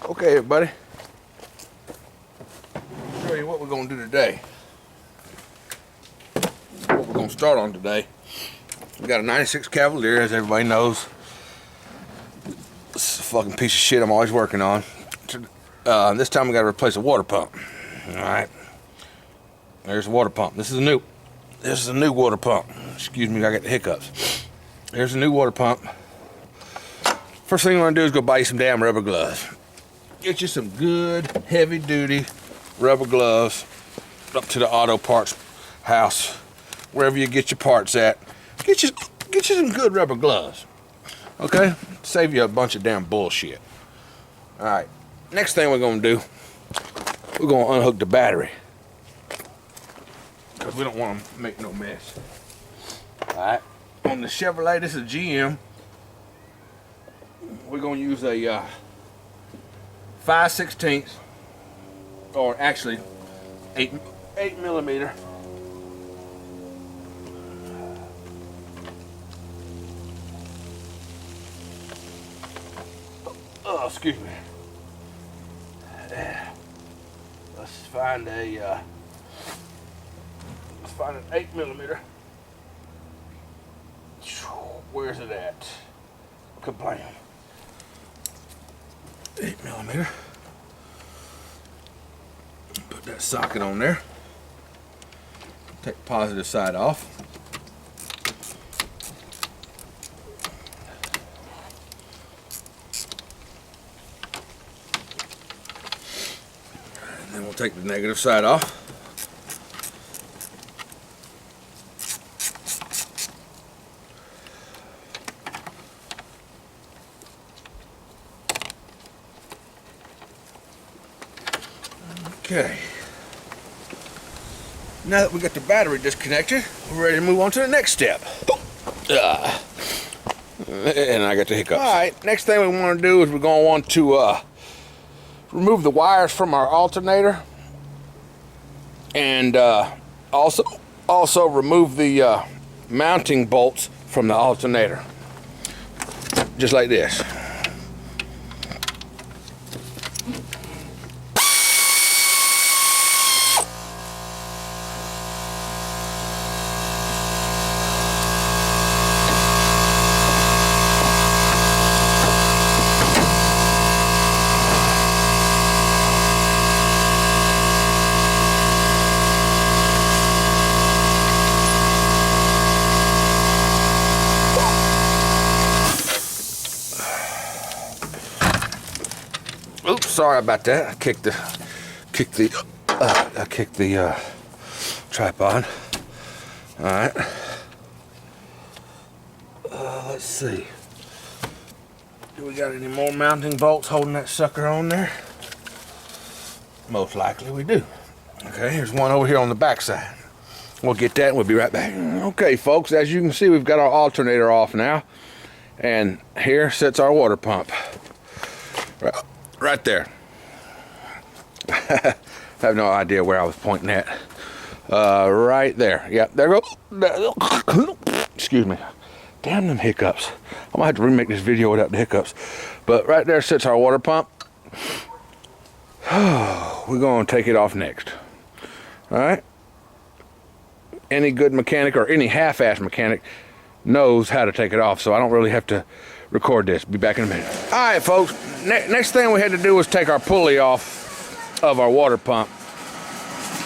Okay, everybody. I'll show you what we're going to do today. What we're going to start on today. We got a 96 Cavalier, as everybody knows. This is a fucking piece of shit I'm always working on. This time we got to replace a water pump. Alright. There's a water pump. This is a new water pump. Excuse me, I got the hiccups. Here's a new water pump. First thing you want to do is go buy you some damn rubber gloves. Get you some good, heavy-duty rubber gloves up to the auto parts house, wherever you get your parts at. Get you some good rubber gloves. Okay? Save you a bunch of damn bullshit. Alright. Next thing we're going to do, we're going to unhook the battery. Because we don't want to make no mess. Alright. On the Chevrolet, this is GM. We're going to use a 5/16, or actually 8 millimeter. Oh, excuse me. Let's find an 8 millimeter. Where's it at? Complain. 8 millimeter. Put that socket on there. Take the positive side off. And then we'll take the negative side off. Okay, now that we got the battery disconnected, we're ready to move on to the next step. And I got the hiccups. Alright, next thing we want to do is we're going to want to remove the wires from our alternator, and also remove the mounting bolts from the alternator, just like this. Oops, sorry about that. I kicked the tripod. All right. Let's see. Do we got any more mounting bolts holding that sucker on there? Most likely we do. Okay, here's one over here on the back side. We'll get that and we'll be right back. Okay, folks, as you can see, we've got our alternator off now. And here sits our water pump. Right there. I have no idea where I was pointing at. Right there. Yep, there goes. Excuse me. Damn them hiccups. I'm gonna have to remake this video without the hiccups. But right there sits our water pump. We're gonna take it off next. Alright? Any good mechanic or any half-ass mechanic knows how to take it off, so I don't really have to record this. Be back in a minute. Alright, folks. Next thing we had to do was take our pulley off of our water pump.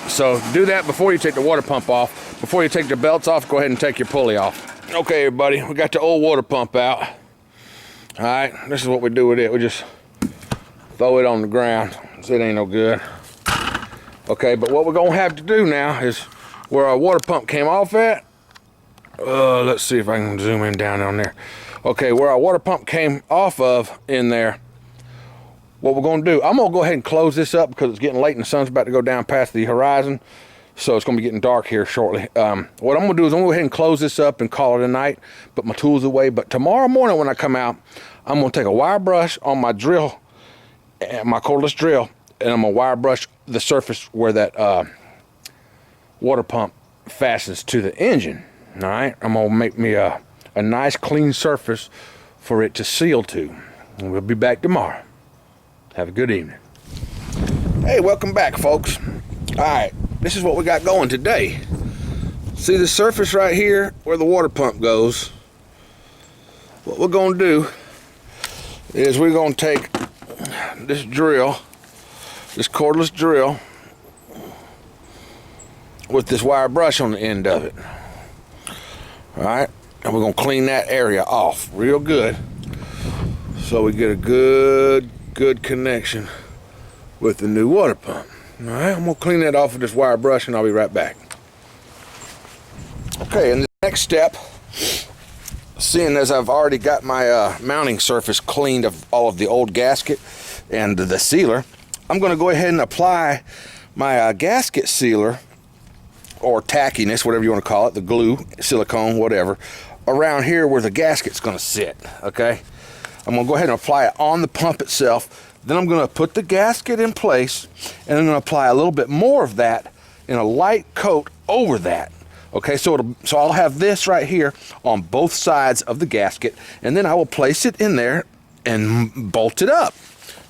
So do that before you take the water pump off. Before you take the belts off, go ahead and take your pulley off. Okay, everybody, we got the old water pump out. Alright, this is what we do with it. We just throw it on the ground. So it ain't no good. Okay, but what we're gonna have to do now is where our water pump came off at. Let's see if I can zoom in down on there. Okay, where our water pump came off of in there, what we're going to do, I'm going to go ahead and close this up because it's getting late and the sun's about to go down past the horizon, so it's going to be getting dark here shortly. What I'm going to do is I'm going to go ahead and close this up and call it a night, put my tools away. But tomorrow morning when I come out, I'm going to take a wire brush on my drill, my cordless drill, and I'm going to wire brush the surface where that water pump fastens to the engine. All right, I'm going to make me a nice clean surface for it to seal to. And we'll be back tomorrow. Have a good evening. Hey, welcome back, folks. All right, this is what we got going today. See the surface right here where the water pump goes? What we're gonna do is we're gonna take this drill, this cordless drill, with this wire brush on the end of it. All right, and we're gonna clean that area off real good so we get a good connection with the new water pump. All right, I'm gonna clean that off with this wire brush and I'll be right back. Okay, and the next step, seeing as I've already got my mounting surface cleaned of all of the old gasket and the sealer, I'm gonna go ahead and apply my gasket sealer, or tackiness, whatever you want to call it, the glue, silicone, whatever, around here where the gasket's going to sit, okay? I'm going to go ahead and apply it on the pump itself. Then I'm going to put the gasket in place, and I'm going to apply a little bit more of that in a light coat over that, okay? So I'll have this right here on both sides of the gasket, and then I will place it in there and bolt it up.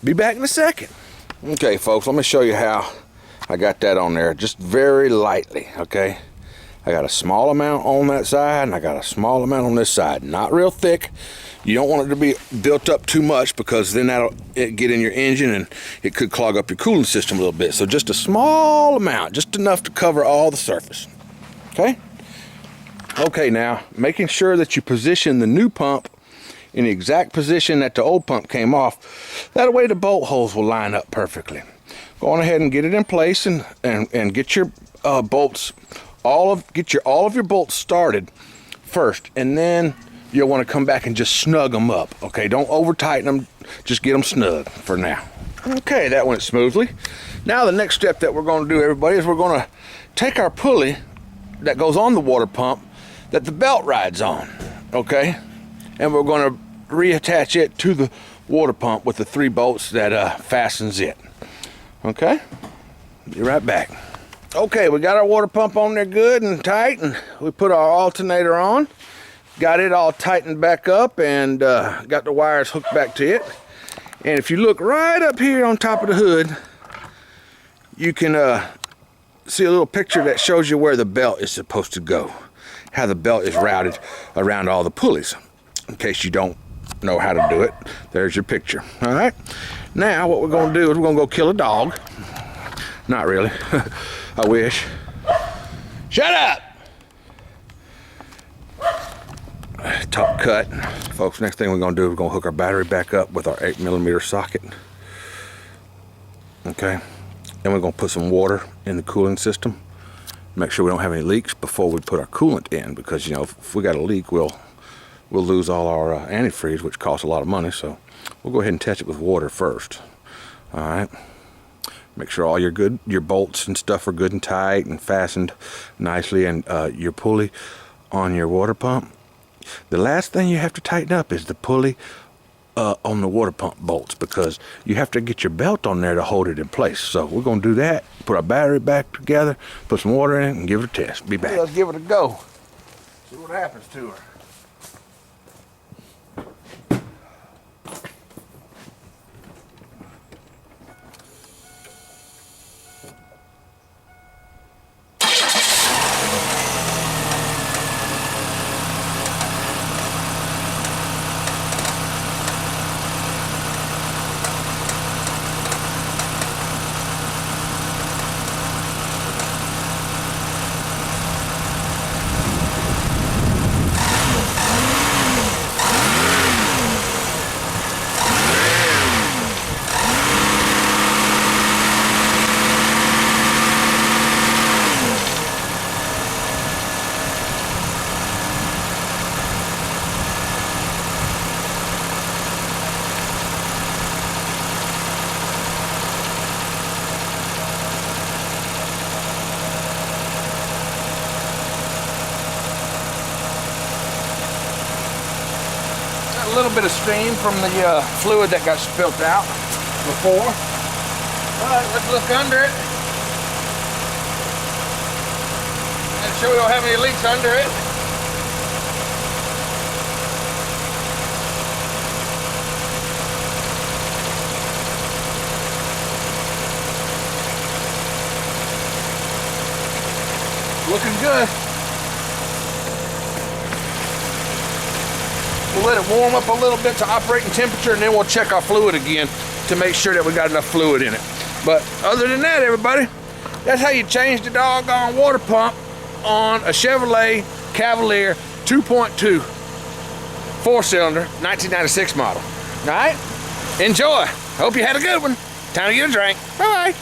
Be back in a second. Okay, folks, let me show you how I got that on there, just very lightly, okay? I got a small amount on that side, and I got a small amount on this side. Not real thick. You don't want it to be built up too much, because then that'll get in your engine and it could clog up your cooling system a little bit. So just a small amount, just enough to cover all the surface, okay? Okay, now, making sure that you position the new pump in the exact position that the old pump came off. That way the bolt holes will line up perfectly. Go on ahead and get it in place and get your bolts, all of your bolts started first, and then you'll want to come back and just snug them up. Okay, don't over tighten them, just get them snug for now. Okay, that went smoothly. Now the next step that we're going to do, everybody, is we're going to take our pulley that goes on the water pump that the belt rides on, okay, and we're going to reattach it to the water pump with the 3 bolts that fastens it. Okay, be right back. Okay, we got our water pump on there good and tight, and we put our alternator on, got it all tightened back up, and got the wires hooked back to it. And if you look right up here on top of the hood, you can see a little picture that shows you where the belt is supposed to go, how the belt is routed around all the pulleys. In case you don't know how to do it, there's your picture. All right, now what we're going to do is we're going to go kill a dog. Not really. I wish. Shut up! Top cut. Folks, next thing we're going to do is we're going to hook our battery back up with our 8mm socket. Okay, and we're going to put some water in the cooling system. Make sure we don't have any leaks before we put our coolant in, because, you know, if we got a leak, we'll lose all our antifreeze, which costs a lot of money. So we'll go ahead and test it with water first. All right, make sure all your bolts and stuff are good and tight and fastened nicely, and your pulley on your water pump. The last thing you have to tighten up is the pulley on the water pump bolts, because you have to get your belt on there to hold it in place. So we're going to do that, put our battery back together, put some water in it, and give it a test. Be back. Let's give it a go. See what happens to her. A little bit of steam from the fluid that got spilt out before. All right, let's look under it and make sure we don't have any leaks under it. Looking good. We'll let it warm up a little bit to operating temperature, and then we'll check our fluid again to make sure that we got enough fluid in it. But other than that, everybody, that's how you change the doggone water pump on a Chevrolet Cavalier 2.2 4-cylinder 1996 model. All right? Enjoy. Hope you had a good one. Time to get a drink. Bye-bye.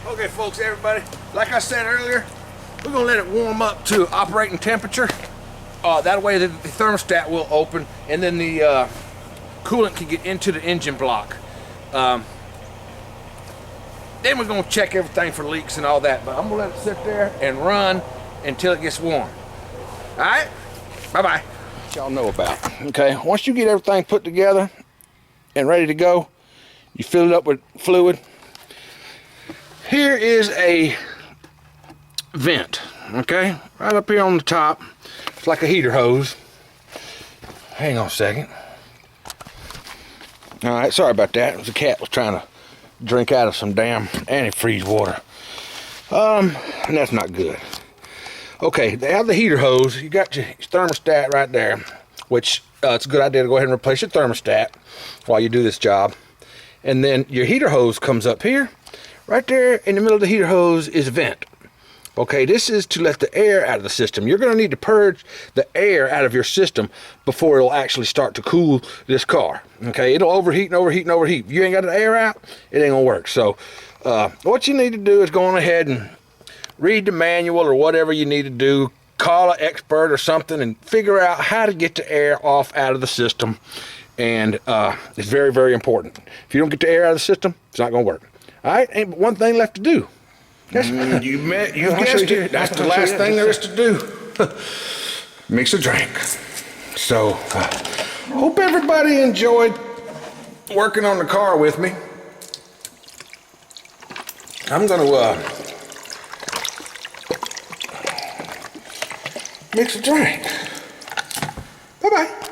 Okay, folks, everybody, like I said earlier, we're gonna let it warm up to operating temperature. That way the thermostat will open, and then the coolant can get into the engine block. Then we're gonna check everything for leaks and all that, but I'm gonna let it sit there and run until it gets warm. All right, bye-bye. Y'all know about, okay? Once you get everything put together and ready to go, you fill it up with fluid. Here is a vent, okay? Right up here on the top. It's like a heater hose. Hang on a second. All right, sorry about that. It was a cat was trying to drink out of some damn antifreeze water. And that's not good. Okay, they have the heater hose. You got your thermostat right there, which it's a good idea to go ahead and replace your thermostat while you do this job. And then your heater hose comes up here. Right there in the middle of the heater hose is a vent. Okay, this is to let the air out of the system. You're gonna need to purge the air out of your system before it'll actually start to cool this car. Okay, it'll overheat and overheat and overheat. If you ain't got the air out, it ain't gonna work. So what you need to do is go on ahead and read the manual or whatever you need to do. Call an expert or something and figure out how to get the air off out of the system. And it's very, very important. If you don't get the air out of the system, it's not gonna work. All right, ain't but one thing left to do. You guessed it. That's the last thing there is to do. Mix a drink. So, hope everybody enjoyed working on the car with me. I'm gonna mix a drink. Bye-bye.